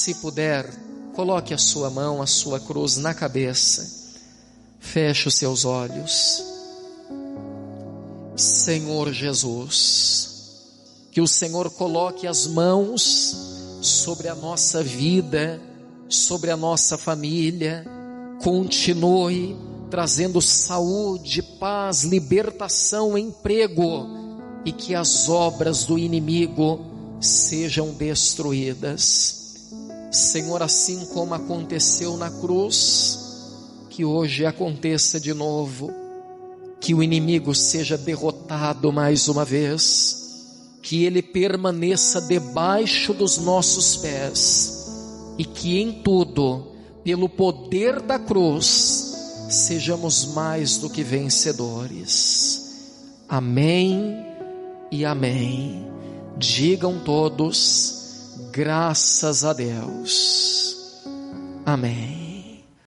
Se puder, coloque a sua mão, a sua cruz na cabeça. Feche os seus olhos. Senhor Jesus, que o Senhor coloque as mãos sobre a nossa vida, sobre a nossa família. Continue trazendo saúde, paz, libertação, emprego, e que as obras do inimigo sejam destruídas. Senhor, assim como aconteceu na cruz, que hoje aconteça de novo, que o inimigo seja derrotado mais uma vez, que ele permaneça debaixo dos nossos pés, e que em tudo, pelo poder da cruz, sejamos mais do que vencedores. Amém e amém. Digam todos, graças a Deus. Amém.